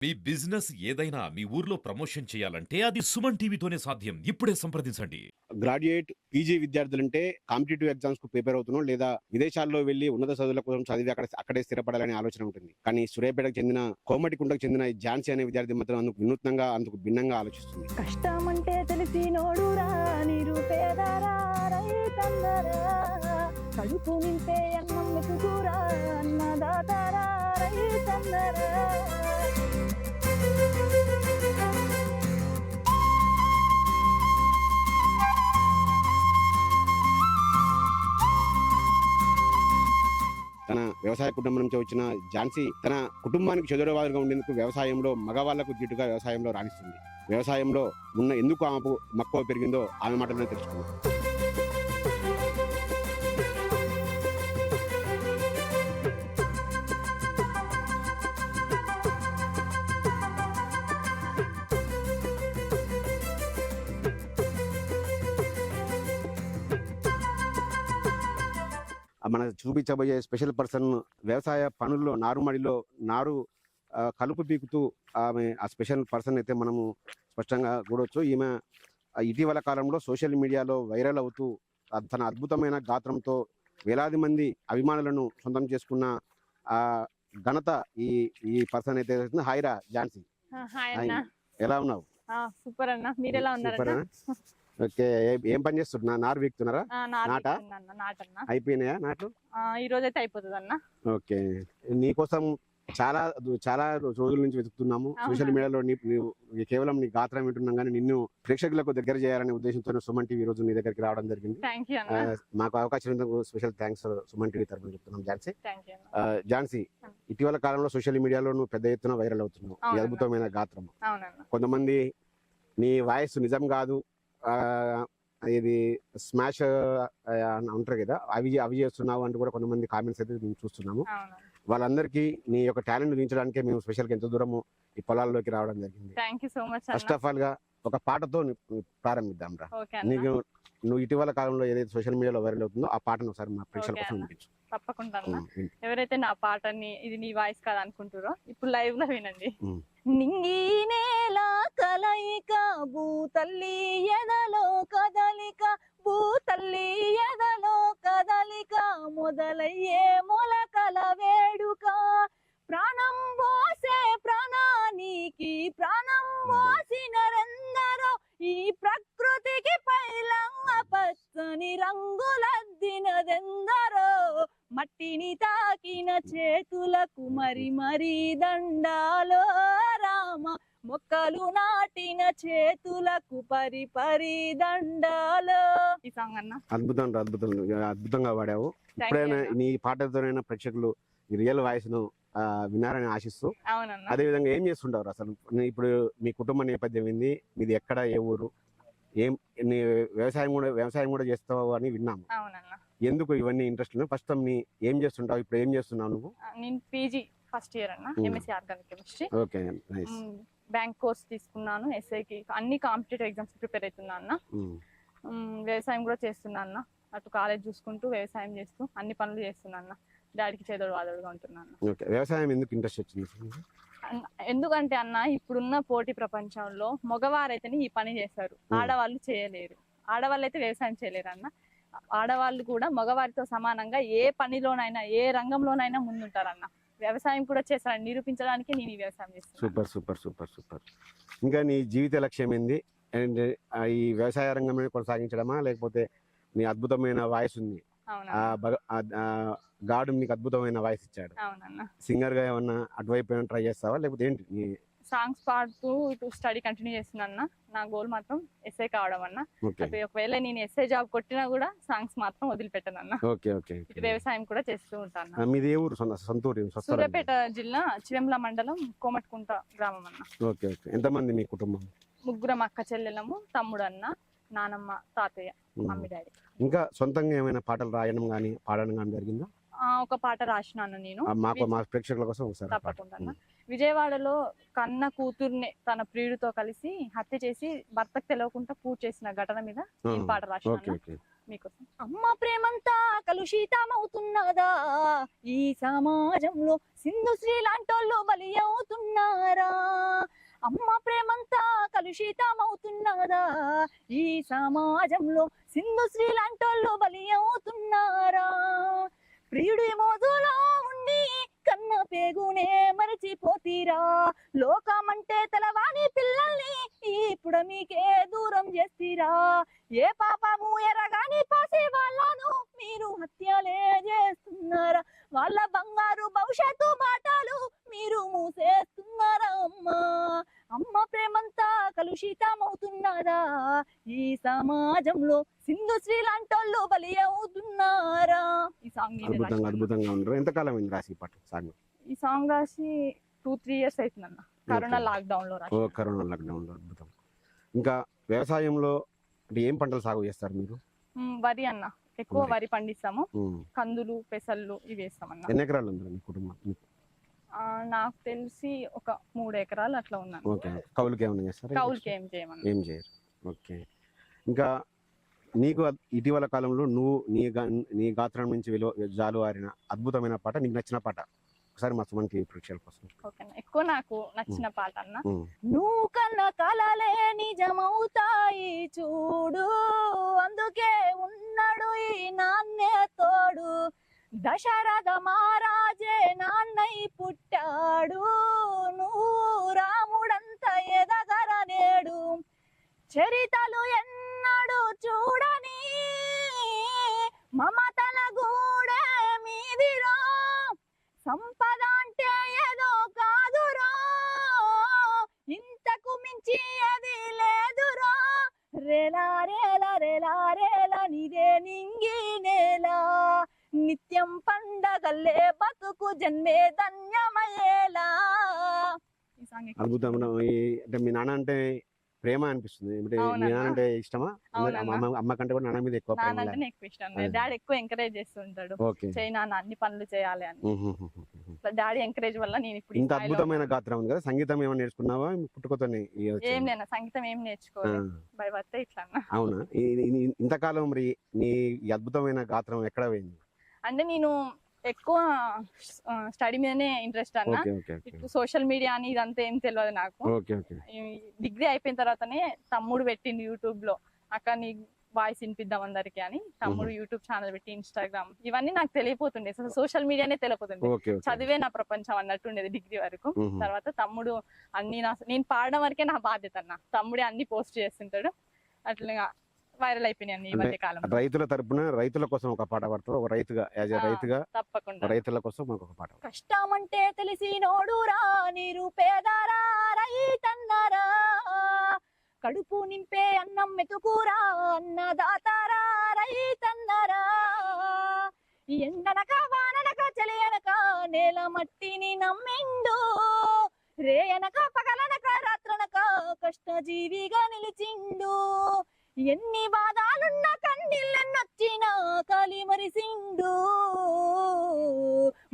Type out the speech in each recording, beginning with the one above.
మీ business ఏదైనా మీ ఊర్లో promotion చేయాలంటే అది సుమన్ టీవీతోనే సాధ్యం. ఇప్పుడే సంప్రదించండి. గ్రాడ్యుయేట్ పీజీ విద్యార్థులంటే కాంపిటేటివ్ ఎగ్జామ్స్ కు ప్రిపేర్ అవుతున్నాం లేదా విదేశాల్లో వెళ్లి ఉన్నత చదువుల కోసం చదివి అక్కడే స్థిరపడాలనే ఆలోచన ఉంటుంది. కానీ సూర్యాపేటకు చెందిన కోమటికుంటకు చెందిన ఈ ఝాన్సీ అనే విద్యార్థి మాత్రం అందుకు వినూత్నంగా అందుకు భిన్నంగా ఆలోచిస్తుంది. కష్టమంటే తెలిసినోడురా నిరుపేదరా రైతందరా కడుపు నింపే అన్నం మెతుకురా అన్నదాతరా రైతందరా. తన వ్యవసాయ కుటుంబం నుంచి వచ్చిన ఝాన్సీ తన కుటుంబానికి చెదురువాదుగా ఉండేందుకు వ్యవసాయంలో మగవాళ్లకు ధీటుగా వ్యవసాయంలో రాణిస్తుంది. వ్యవసాయంలో ఉన్న ఎందుకు ఆమెకు మక్కువ పెరిగిందో ఆమె మాటలోనే తెలుసుకుంది. మన చూపించబోయే స్పెషల్ పర్సన్ వ్యవసాయ పనుల్లో నారుమడిలో నారు కలుపు పీకుతూ ఆమె ఆ స్పెషల్ పర్సన్ అయితే మనము స్పష్టంగా చూడవచ్చు. ఈమె ఇటీవల కాలంలో సోషల్ మీడియాలో వైరల్ అవుతూ తన అద్భుతమైన గాత్రంతో వేలాది మంది అభిమానులను సొంతం చేసుకున్న ఆ ఘనత ఈ ఈ పర్సన్ అయితే. హాయ్రా ఝాన్సీ, ఎలా ఉన్నావు? సూపర్ అన్న, మీరు ఎలా ఉన్నారు? ఓకే, ఏం పని చేస్తున్నా? నారు వీక్తున్నారా? నాట అయిపోయినాయా నాట్లు? ఈ రోజు అయితే అయిపోతుంది అన్న. ఓకే, నీకోసం చాలా చాలా రోజుల నుంచి వెతుకుతున్నాము సోషల్ మీడియాలో. కేవలం నీ గాత్రం వింటున్నాం కానీ నిన్ను ప్రేక్షకులకు దగ్గర చేయాలనే ఉద్దేశంతో సుమన్ టీవీ రోజు నీ దగ్గరికి రావడం జరిగింది. మాకు అవకాశం ఇచ్చినందుకు స్పెషల్ థ్యాంక్స్ సుమన్ టీవీ తరఫున చెప్తున్నాం. ఝాన్సీ, ఝాన్సీ, ఇటీవల కాలంలో సోషల్ మీడియాలో నువ్వు పెద్ద ఎత్తున వైరల్ అవుతున్నావు. ఈ అద్భుతమైన గాత్రం కొంతమంది నీ వాయిస్ నిజం కాదు, ఇది స్మాష్ అంటారు కదా, అవి చేస్తున్నావు అంటూ కూడా కొంతమంది కామెంట్స్ అయితే మేము చూస్తున్నాము. వాళ్ళందరికీ నీ యొక్క టాలెంట్ దించడానికే మేము స్పెషల్ గా ఎంత దూరము ఈ పొలాల్లోకి రావడం జరిగింది. ఫస్ట్ ఆఫ్ ఆల్ గా ఒక పాటతో ప్రారంభిద్దాం రా. నీకు నువ్వు ఇటీవల కాలంలో ఏదైతే సోషల్ మీడియాలో వైరల్ అవుతుందో ఆ పాటను ఒకసారి మా ప్రేక్షకుల కోసం వినిపించు. తప్పకుండా. ఎవరైతే నా పాటని ఇది నీ వాయిస్ కాదు అనుకుంటారో ఇప్పుడు లైవ్ లో వినండి. నింగి నేల కలయిక భూతల్లి ఎదలో కదలిక, భూతల్లి ఎదలో కదలిక మొదలయ్యే మొలకల వేడుక, ప్రాణం పోసే ప్రాణానికి ప్రాణం పోసినరెందరో, ఈ ప్రకృతికి పైలంగ పచ్చని రంగులద్దినదెందరో, మట్టిని తాకిన చేతులకు మరి మరి దండాలో రామ, మొక్కలు నాటిన చేతులకు పరి పరి దండాలో. ఈ సాంగ్ అన్న అద్భుతంగా పాడావు. ఇప్పుడైనా నీ పాటతోనైనా ప్రేక్షకులు ఈ రియల్ వాయిస్ ను వినారని ఆశిస్తూ, అదే విధంగా ఏం చేస్తుంటారు అసలు? ఇప్పుడు మీ కుటుంబ నేపథ్యం ఏంది? మీది ఎక్కడ, ఏ ఊరు, ఏం వ్యవసాయం కూడా చేస్తావు అని విన్నాము. ఎందుకు ఇవన్నీ ఇంట్రెస్ట్? ఫస్ట్ ఏం చేస్తుంటావు, ఇప్పుడు ఏం చేస్తున్నావు నువ్వు? నేను పీజీ ఫస్ట్ ఇయర్ అన్న, MSc organic chemistry. Okay, nice. Bank course తీసుకున్నాను, ఎస్ఐకి అన్ని కాంపిటేటివ్ ఎగ్జామ్స్ ప్రిపేర్ అవుతున్నా అన్న. వ్యవసాయం కూడా చేస్తున్నా అన్న, అటు కాలేజ్ చూసుకుంటూ వ్యవసాయం చేస్తూ అన్ని పనులు చేస్తున్నా అన్న. డాడీకి చేదోడు వాదోడుగా ఉంటున్నాను. వ్యవసాయం ఎందుకు ఇంట్రెస్ట్ వచ్చింది? ఎందుకంటే అన్న ఇప్పుడున్న పోటీ ప్రపంచంలో మగవారైతేనే ఈ పని చేస్తారు, ఆడవాళ్ళు చేయలేరు. ఆడవాళ్ళు అయితే వ్యవసాయం చేయలేరు అన్న. ఆడవాళ్ళు కూడా మగవారితో సమానంగా ఏ పనిలోనైనా ఏ రంగంలోనైనా ముందుంటారన్న. వ్యవసాయం కూడా చేస్తారని నిరూపించడానికి నేను ఈ వ్యవసాయం చేస్తాను. Super super super super. ఇంకా నీ జీవిత లక్ష్యం ఏంది? అండ్ ఈ వ్యవసాయ రంగం కొనసాగించడమా, లేకపోతే నీ అద్భుతమైన వాయిస్ ఉంది, గాడు నీకు అద్భుతమైన వాయిస్ ఇచ్చాడు, సింగర్ గా ఏమన్నా అటువైపు ఏమైనా ట్రై చేస్తావా, లేకపోతే ఏంటి? సాంగ్స్ పాడుతూ ఇటు స్టడీ కంటిన్యూ చేస్తున్నా. నా గోల్ మాత్రం ఎస్ఐ కావడం అన్న. ఒకవేళ నేను ఎస్ఐ జాబ్ కొట్టినా కూడా సాంగ్స్ మాత్రం వదిలిపెట్టాను అన్న. ఇటు వ్యవసాయం కూడా చేస్తూ ఉంటాను. మీది ఏ ఊరు? సూర్యాపేట జిల్లా చివెంల మండలం కోమటికుంట గ్రామం అన్న. Okay okay. ఎంతమంది మీ కుటుంబం? ముగ్గురం, అక్క చెల్లెలము, తమ్ముడు అన్న, నానమ్మ, తాతయ్య, మమ్మీ, డాడీ. ఇంకా సొంతంగా ఏమైనా పాటలు రాయడం గానీ పాడడం గానీ జరిగిందా? ఒక పాట రాసినాను నేను, మా ప్రేక్షకుల కోసం ఒకసారి. తప్పకుండా. విజయవాడలో కన్న కూతుర్ని తన ప్రియుడితో కలిసి హత్య చేసి భర్తకు తెలియకుండా పూజ చేసిన ఘటన మీద ఈ పాట రాసిన మీకోసం. అమ్మ ప్రేమంతా కలుషితమవుతున్నదా, ఈ సమాజంలో సింధు శ్రీ లాంటోళ్ళు బలి అవుతున్నారా. అమ్మ ప్రేమంతా కలుషితమవుతున్నదా, ఈ సమాజంలో సింధు శ్రీ లాంటోళ్ళు బలి అవుతున్నారా. ప్రియుడి మోదులో ఉండి కన్న పేగునే మరిచిపోతీరా. లోకమంటే తెలవాని పిల్లల్ని ఇప్పుడు మీకే దూరం చేస్తీరా. ఏ పాపము ఎరగాని పాసే వాళ్ళను మీరు హత్యలే చేస్తున్నారా. వాళ్ళ బంగారు భవిష్యత్తు బాటలు మీరు మూసేస్తున్నారా. అమ్మ ప్రేమంతా కలుషితమవుతున్నదా, ఈ సమాజంలో సింధు శ్రీ లాంటోళ్ళు బలి అవుతున్నారా. ఈ సాంగ్ అద్భుతంగా ఉండరు. ఎంతకాలం అయింది రాసి పాట సాంగ్? ఈ సాంగ్ రాసి 2-3 years అవుతుందన్న. కరోనా లాక్డౌన్ లో రాసి. కరోనా లాక్డౌన్ లో. అద్భుతం. ఇంకా వ్యవసాయంలో అంటే ఏం పంటలు సాగు చేస్తారు మీరు? వరి అన్న, ఎక్కువ వరి పండిస్తాము. కందులు, పెసళ్ళు ఇవి వేస్తామన్న. ఎన్ని ఎకరాలు ఉంది మీ కుటుంబం? నాకు తెలిసి ఒక 3 ఎకరాలు అట్లా ఉన్నాను. ఓకే. కౌలుకి ఏమైనా చేస్తారా? కౌలుకి ఏం చేయమన్నా. ఏం చేయరు. ఓకే. ఇంకా నీకు ఇటీవల కాలంలో నువ్వు నీ గాత్రం నుంచి జాలువారిన అద్భుతమైన పాట, నీకు నచ్చిన పాట ఒకసారి మా సుమన్ టీవీ ప్రేక్షకుల కోసం. ఓకేనా. ఎక్కువ నాకు నచ్చిన పాట అన్న, నువ్వు కన్న కలలే నిజమవుతాయి చూడు, అందుకే ఉన్నాడు ఈ నాన్నే తోడు. దశరథ మహారాజే నాన్నై పుట్టాడు, నువ్వు రాముడంత ఎదగర నేడు. చరితలు ఎన్నడు చూడని మమతల గూడే మీదిరా. సంపద అంటే ఏదో కాదురా, ఇంతకు మించి అది లేదురా. రేలా రేలా రేలా రేలా నిదే నింగి నేలా, నిత్యం పండగల్లే బతుకు జన్మే ధన్యమయ్యేలా. అద్భుతం. అంటే మీ నాన్న అంటే ప్రేమ అనిపిస్తుంది. మీ నాన్న అంటే ఇష్టమా? అమ్మ కంటే కూడా నాన్న మీద ఎక్కువ ప్రేమ? ఇష్టం. డాడీ ఎక్కువ ఎంకరేజ్ చేస్తుంటాడు, చేయి నాన్న అన్ని పనులు చేయాలి అని. డాడీ ఎంకరేజ్ వల్ల నేను ఇప్పుడు ఇంత అద్భుతమైన గాత్రం ఉంది కదా. సంగీతం ఏమైనా నేర్చుకున్నావా పుట్టుకతోనే? ఏం లేదు, సంగీతం ఏం నేర్చుకోలేదు, భయపడితే ఇట్లా. అవునా? ఇంతకాలం మరి నీ అద్భుతమైన గాత్రం ఎక్కడ పోయింది? అంటే నేను ఎక్కువ స్టడీ మీదనే ఇంట్రెస్ట్ అన్న. సోషల్ మీడియా అని ఇదంతా ఏం తెలియదు నాకు. డిగ్రీ అయిపోయిన తర్వాతనే తమ్ముడు పెట్టింది యూట్యూబ్ లో, అక్కడ నీ వాయిస్ వినిపిద్దాం అందరికి అని తమ్ముడు యూట్యూబ్ ఛానల్ పెట్టి, ఇన్స్టాగ్రామ్ ఇవన్నీ నాకు తెలియపోతుండే. సోషల్ మీడియానే తెలియపోతుండే, చదివే నా ప్రపంచం అన్నట్టుండేది డిగ్రీ వరకు. తర్వాత తమ్ముడు అన్ని నేను పాడడం వరకే నా బాధ్యత అన్న, తమ్ముడే అన్ని పోస్ట్ చేస్తుంటాడు. అట్లా వైరల్ అయిపోయినాయి ఈ మధ్య కాలం. రైతుల తరపున రైతుల కోసం ఒక పాట పాడతారు, ఒక రైతుగా, రైతుగా తప్పకుండా రైతుల కోసం ఒక పాట. కష్టమంటే తెలిసి నోడురా, నిరుపేదరా రైతన్నరా, కడుపు నింపే అన్నం మెతుకురా అన్నదాతారా రైతన్నరా. ఎండనక వాననక చలియనక నేల మట్టిని నమ్మిండు, రేయనక పగలనక రాత్రనక కష్టజీవిగా నిలిచిండు. ఎన్ని బాధాలున్న కన్నీళ్ళన్నొచ్చినా కాలి మరిసిండు,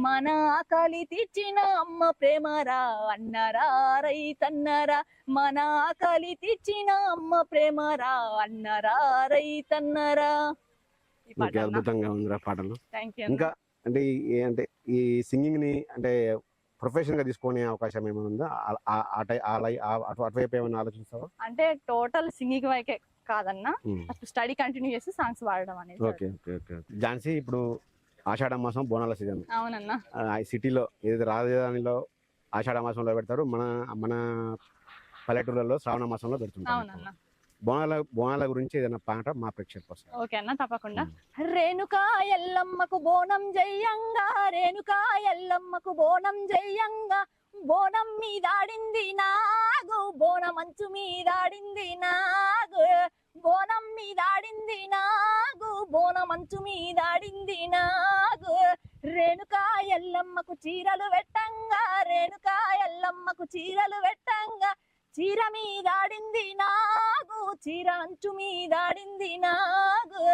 మన ఆకలి తీర్చిన అమ్మ ప్రేమరా అన్నరా రైతన్నరా. మన ఆకలి తీర్చిన అమ్మ ప్రేమరా అన్నరా రైతన్నరా. అద్భుతంగా ఉందిరా పాటలు. థాంక్యూ. ఇంకా అంటే ఈ సింగింగ్ ని అంటే ప్రొఫెషన్ గా తీసుకునే అవకాశం ఏమైనా ఉందా? అటువైపు ఏమైనా ఆలోచిస్తావా? అంటే టోటల్ సింగింగ్ వైకే కాదన్నా, స్టడీ కంటిన్యూ చేసి సాంగ్స్ పాడడం అనేది. Okay okay okay. ఝాన్సీ, ఇప్పుడు ఆషాఢ మాసం బోనాల సీజన్. అవునన్నా. సిటీలో ఏది రాజధానిలో ఆషాఢ మాసంలో పెడతారు, మన పల్లెటూళ్ళలో శ్రావణ మాసంలో పెడుతుంటారు. బోనాల గురించి ఏదైనా పాట మా ప్రేక్షకుల కోసం. ఓకే అన్న, తప్పకుండా. రేణుకా ఎల్లమ్మకు బోనం జయ్యంగా, రేణుకా ఎల్లమ్మకు బోనం జయ్యంగా, బోనం మీదాడింది నాగు, బోనం మంచు మీదాడింది నాగు, బోనం మీదాడింది నాగు, బోనం మంచు మీదాడింది నాగు. రేణుకా ఎల్లమ్మకు చీరలు పెట్టంగా, రేణుకా ఎల్లమ్మకు చీరలు పెట్టంగా, చీర మీదాడింది నాగు, చీర అంచు మీదాడింది నాగు.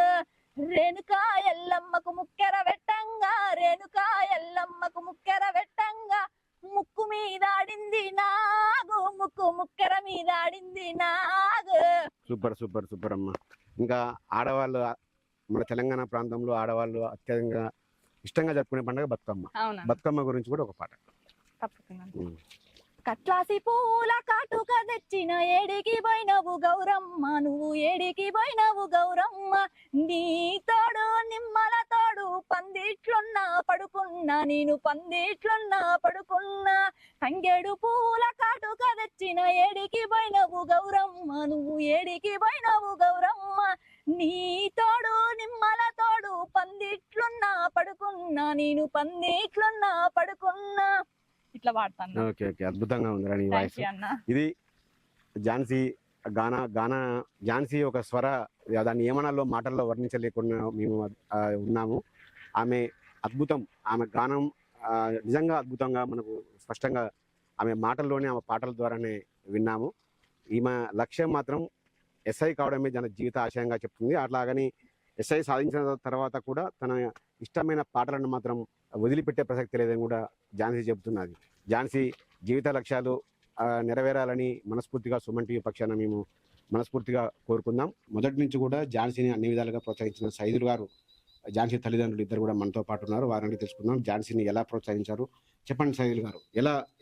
రేణుకా ఎల్లమ్మకు ముక్కెర పెట్టంగా, రేణుకా ఎల్లమ్మకు ముక్కెర పెట్టంగా, ముక్కు మీద ఆడింది నాగు, ముక్కు ముక్కర మీద ఆడింది నాగు. సూపర్ సూపర్ సూపర్ అమ్మ. ఇంకా ఆడవాళ్ళు మన తెలంగాణ ప్రాంతంలో ఆడవాళ్ళు అత్యధికంగా ఇష్టంగా జరుపుకునే పండుగ బతుకమ్మ. అవునా, బతుకమ్మ గురించి కూడా ఒక పాట. తప్పకుండా. కట్లాసి పూల కాటుక తెచ్చిన ఏడికి పోయినవు గౌరమ్మ, నువ్వు ఏడికి పోయినవు గౌరమ్మ. నీ తోడు నిమ్మల తోడు పందిట్లున్నా పడుకున్నా, నేను పందిట్లున్నా పడుకున్నా. తంగేడు పూల కాటుక తెచ్చిన ఏడికి పోయినవు గౌరమ్మ, నువ్వు ఏడికి పోయినవు గౌరమ్మ. నీ తోడు నిమ్మల తోడు పందిట్లున్నా పడుకున్నా, నేను పందిట్లున్నా పడుకున్నా. ఇట్లా వాడతాను. ఓకే ఓకే, అద్భుతంగా ఉంది నీ వాయిస్. ఇది ఝాన్సీ ఝాన్సీ ఒక స్వర, దాన్ని ఏమనాలో మాటల్లో వర్ణించలేకుండా మేము ఉన్నాము. ఆమె అద్భుతం, ఆమె గానం నిజంగా అద్భుతంగా మనకు స్పష్టంగా ఆమె మాటల్లోనే ఆమె పాటల ద్వారానే విన్నాము. ఈమె లక్ష్యం మాత్రం ఎస్ఐ కావడమే తన జీవిత ఆశయంగా చెప్తుంది. అట్లాగని ఎస్ఐ సాధించిన తర్వాత కూడా తన ఇష్టమైన పాటలను మాత్రం వదిలిపెట్టే ప్రసక్తి లేదని కూడా ఝాన్సీ చెబుతున్నది. ఝాన్సీ జీవిత లక్ష్యాలు నెరవేరాలని మనస్ఫూర్తిగా సుమన్ టీవీ పక్షాన మేము మనస్ఫూర్తిగా కోరుకుందాం. మొదటి నుంచి కూడా ఝాన్సీని అన్ని విధాలుగా ప్రోత్సహించిన సైదులు గారు, ఝాన్సీ తల్లిదండ్రులు ఇద్దరు కూడా మనతో పాటు ఉన్నారు. వారిని తెలుసుకుందాం. ఝాన్సీని ఎలా ప్రోత్సహించారు చెప్పండి సైదులు గారు.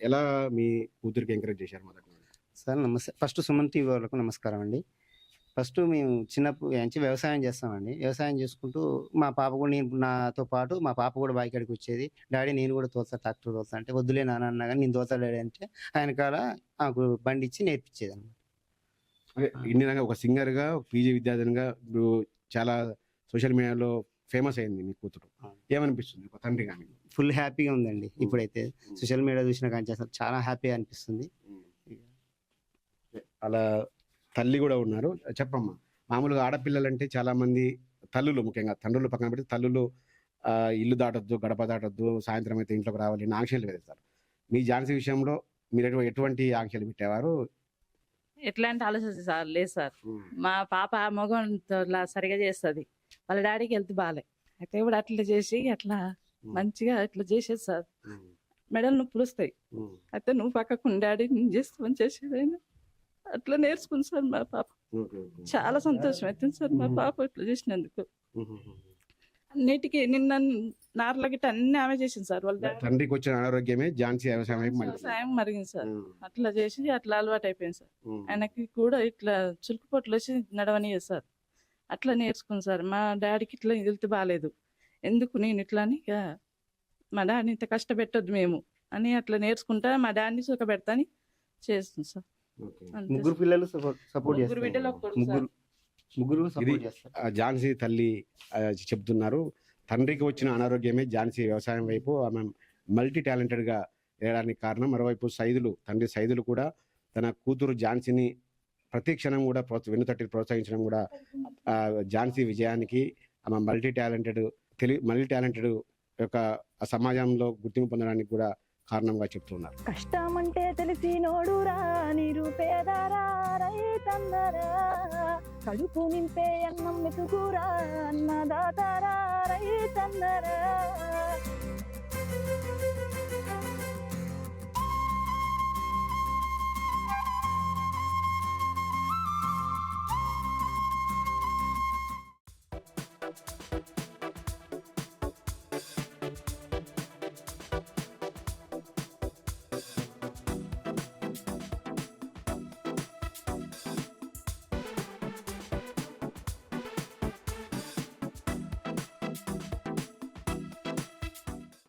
ఎలా మీ కూతురికి ఎంకరేజ్ చేశారు మొదటి నుంచి? సార్ నమస్తే. ఫస్ట్ సుమన్ టీవీ వాళ్ళకు నమస్కారం అండి. ఫస్ట్ మేము చిన్నప్పుడు నుంచి వ్యవసాయం చేస్తామండి. వ్యవసాయం చేసుకుంటూ మా పాప కూడా, నేను నాతో పాటు మా పాప కూడా బాయికాడికి వచ్చేది. డాడీ నేను కూడా తోలుతా, ట్రాక్టర్ తోలుతా అంటే వద్దులే నాన్న అన్నా కానీ నేను తోలుతా డాడీ అంటే ఆయన కాడ నాకు బండి ఇచ్చి నేర్పించేది అన్నమాట. ఇన్ని రకంగా ఒక సింగర్గా, ఒక పీజీ విద్యార్థినిగా ఇప్పుడు చాలా సోషల్ మీడియాలో ఫేమస్ అయింది మీ కూతురు. ఏమనిపిస్తుంది ఒక తండ్రి కానీ? ఫుల్ హ్యాపీగా ఉందండి. ఇప్పుడైతే సోషల్ మీడియా చూసిన కానీ చాలా హ్యాపీగా అనిపిస్తుంది. అలా తల్లి కూడా ఉన్నారు. చెప్పమ్మా, మామూలుగా ఆడపిల్లలంటే చాలా మంది తల్లులు, ముఖ్యంగా తండ్రులు పక్కన పెడితే తల్లులు ఇల్లు దాటొద్దు, గడప దాటొద్దు, సాయంత్రం అయితే ఇంట్లోకి రావాలి అని ఆంక్షలు వేస్తారు. మీ ఝాన్సీ విషయంలో మీరు ఎటువంటి ఆంక్షలు పెట్టేవారు? ఎట్లాంటి ఆలోచన లేదు సార్. మా పాప మగం సరిగా చేస్తుంది, వాళ్ళ డాడీకి హెల్త్ బాగాలే అయితే ఇప్పుడు అట్లా చేసి అట్లా మంచిగా ఇట్లా చేసేది సార్. మెడలు నొప్పులు వస్తాయి అయితే నువ్వు పక్కకు డాడీ నేను చేస్తామని చేసేది. అయినా అట్లా నేర్చుకుంది సార్ మా పాప. చాలా సంతోషం అవుతుంది సార్ మా పాప ఇట్లా చేసినందుకు. అన్నిటికీ నిన్న నార్ల గిట్ట అన్ని ఆమె చేసింది సార్. వాళ్ళ తండ్రికి వచ్చిన అనారోగ్యమే ఝాన్సీ వ్యవసాయం మరిగింది సార్. అట్లా చేసి అట్లా అలవాటు అయిపోయింది సార్. ఆయనకి కూడా ఇట్లా చురుకు పొట్లు వచ్చి నడవనియదు సార్. అట్లా నేర్చుకుంది సార్. మా డాడీకి ఇట్లా హెల్త్ బాగాలేదు, ఎందుకు నేను ఇట్లా అని మా డాడీని ఇంత కష్టపెట్టొద్దు మేము అని అట్లా నేర్చుకుంటా మా డాడీని సుఖ పెడతా అని చేస్తుంది సార్. ముగ్గురు పిల్లలు సపోర్ట్ చేస్తారు. ఝాన్సీ తల్లి చెప్తున్నారు, తండ్రికి వచ్చిన అనారోగ్యమే ఝాన్సీ వ్యవసాయం వైపు ఆమె మల్టీ టాలెంటెడ్గా వేయడానికి కారణం. మరోవైపు తండ్రి సైదులు కూడా తన కూతురు ఝాన్సీని ప్రతి క్షణం కూడా వెన్నుతట్టి ప్రోత్సహించడం కూడా ఝాన్సీ విజయానికి, ఆమె మల్టీ టాలెంటెడ్ యొక్క సమాజంలో గుర్తింపు పొందడానికి కూడా కారణంగా చెప్తున్నారు. కష్టమంటే తెలిసి నోడురా, నిరుపేదరా రైతందరా, కడుపు నింపే అన్నం మెతుకురా, అన్నదాతరా రైతందరా.